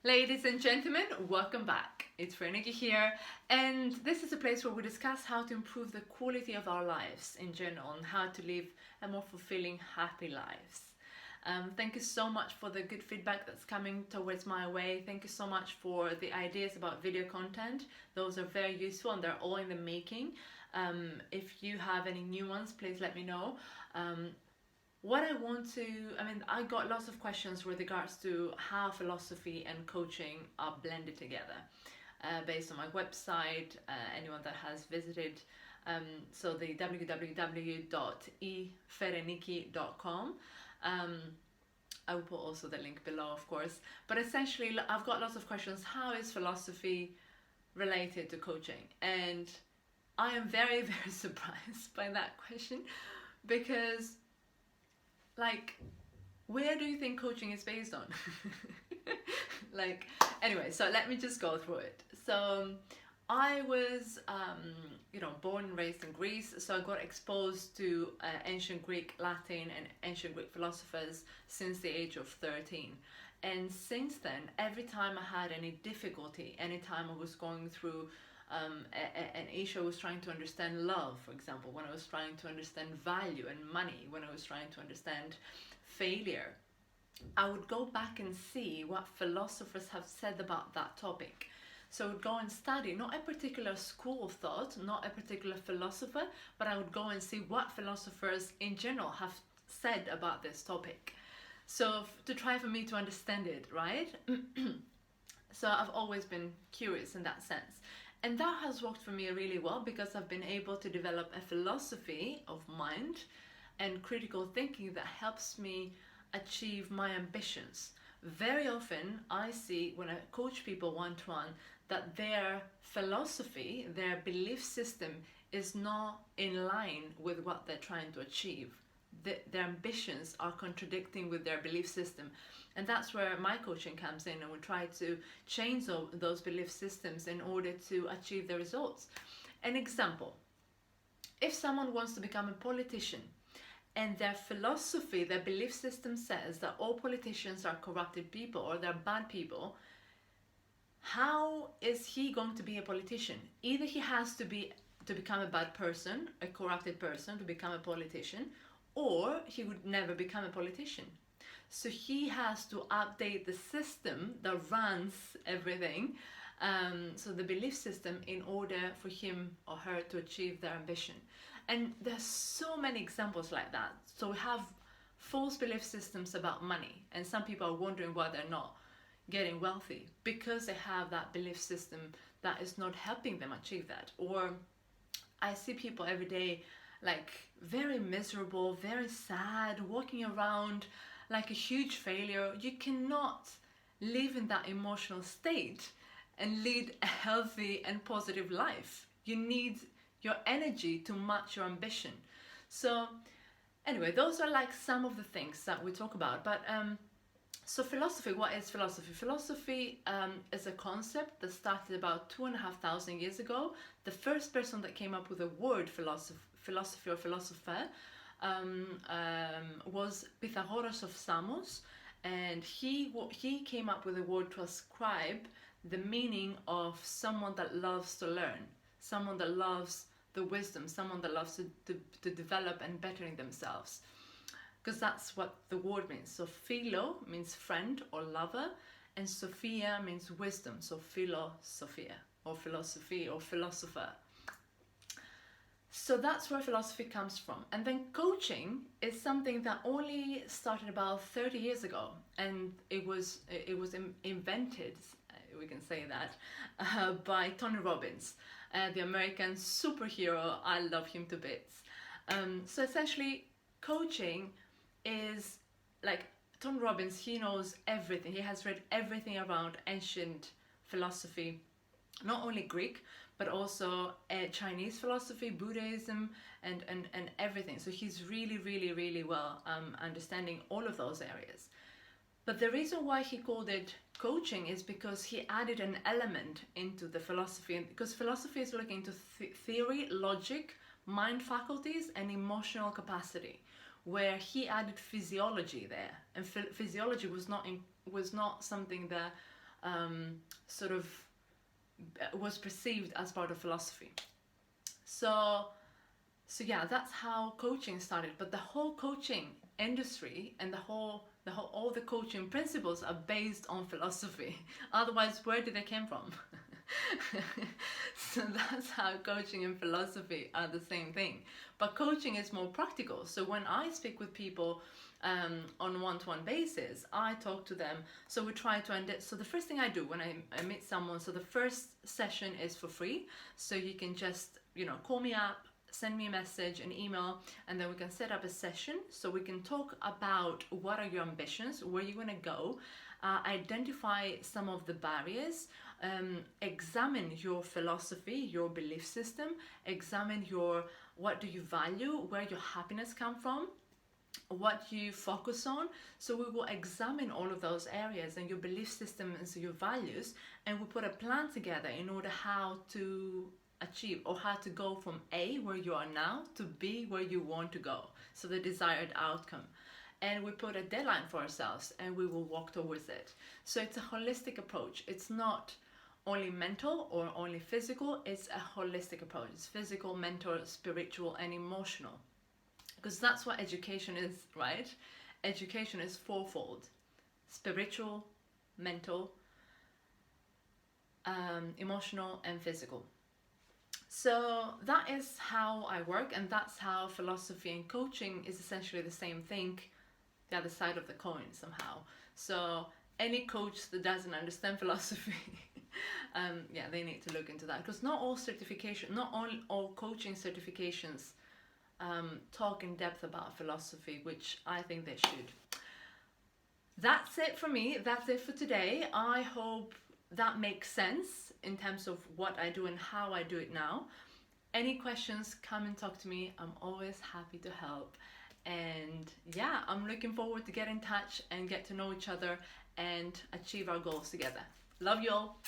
Ladies and gentlemen, welcome back. It's Ferenike here, and this is a place where we discuss how to improve the quality of our lives in general and how to live a more fulfilling, happy lives. Thank you so much for the good feedback that's coming towards my way. Thank you so much for the ideas about video content. Those are very useful and they're all in the making. If you have any new ones, please let me know. I got lots of questions with regards to how philosophy and coaching are blended together based on my website, anyone that has visited. So the www.ferenike.com. I will put also the link below, of course. But essentially, I've got lots of questions. How is philosophy related to coaching? And I am very, very surprised by that question because, where do you think coaching is based on? Anyway, so let me just go through it. So I was, born and raised in Greece, so I got exposed to ancient Greek, Latin, and ancient Greek philosophers since the age of 13. And since then, every time I had any difficulty, anytime I was going through an issue, I was trying to understand love, for example, when I was trying to understand value and money, when I was trying to understand failure, I would go back and see what philosophers have said about that topic. So I would go and study, not a particular school of thought, not a particular philosopher, but I would go and see what philosophers in general have said about this topic. So to try for me to understand it, right? So I've always been curious in that sense. And that has worked for me really well because I've been able to develop a philosophy of mind and critical thinking that helps me achieve my ambitions. Very often I see when I coach people one-to-one that their philosophy, their belief system is not in line with what they're trying to achieve. Their ambitions are contradicting with their belief system. And that's where my coaching comes in, and we try to change those belief systems in order to achieve the results. An example, if someone wants to become a politician and their philosophy, their belief system says that all politicians are corrupted people or they're bad people, how is he going to be a politician? Either he has to become a bad person, a corrupted person to become a politician, or he would never become a politician. So he has to update the system that runs everything, so the belief system, in order for him or her to achieve their ambition. And there's so many examples like that. So we have false belief systems about money, and some people are wondering why they're not getting wealthy, because they have that belief system that is not helping them achieve that. Or I see people every day very miserable, very sad, walking around like a huge failure. You cannot live in that emotional state and lead a healthy and positive life. You need your energy to match your ambition. So anyway, those are some of the things that we talk about. But so philosophy, what is philosophy? Philosophy is a concept that started about 2,500 years ago. The first person that came up with the word philosophy or philosopher was Pythagoras of Samos, and he came up with a word to ascribe the meaning of someone that loves to learn, someone that loves the wisdom, someone that loves to develop and bettering themselves, because that's what the word means. So philo means friend or lover, and sophia means wisdom, so philosophia or philosophy or philosopher. So that's where philosophy comes from. And then coaching is something that only started about 30 years ago, and it was invented, we can say that, by Tony Robbins, the American superhero. I love him to bits. So essentially, coaching is Tony Robbins. He knows everything. He has read everything around ancient philosophy, not only Greek, but also Chinese philosophy, Buddhism, and everything. So he's really, really, really well understanding all of those areas. But the reason why he called it coaching is because he added an element into the philosophy, and because philosophy is looking into theory, logic, mind faculties, and emotional capacity, where he added physiology there. And physiology was not something that sort of was perceived as part of philosophy. So yeah, that's how coaching started. But the whole coaching industry and all the coaching principles are based on philosophy. Otherwise, where did they come from? So that's how coaching and philosophy are the same thing. But coaching is more practical. So when I speak with people on a one-to-one basis, I talk to them. So we try to so the first thing I do when I meet someone, so the first session is for free. So you can just, call me up, send me a message, an email, and then we can set up a session so we can talk about what are your ambitions, where you want to go, identify some of the barriers, examine your philosophy, your belief system, examine what do you value, where your happiness come from, what you focus on. So we will examine all of those areas and your belief system and so your values, and we put a plan together in order how to achieve or how to go from A, where you are now, to B, where you want to go, so the desired outcome. And we put a deadline for ourselves and we will walk towards it. So it's a holistic approach. It's not only mental or only physical, it's a holistic approach. It's physical, mental, spiritual, and emotional, because that's what education is, right? Education is fourfold: spiritual, mental, emotional, and physical. So that is how I work, and that's how philosophy and coaching is essentially the same thing, the other side of the coin somehow. So any coach that doesn't understand philosophy, they need to look into that, because not all coaching certifications talk in depth about philosophy, which I think they should. That's it for me. That's it for today. I hope that makes sense in terms of what I do and how I do it now. Any questions, come and talk to me. I'm always happy to help. And yeah, I'm looking forward to get in touch and get to know each other and achieve our goals together. Love you all.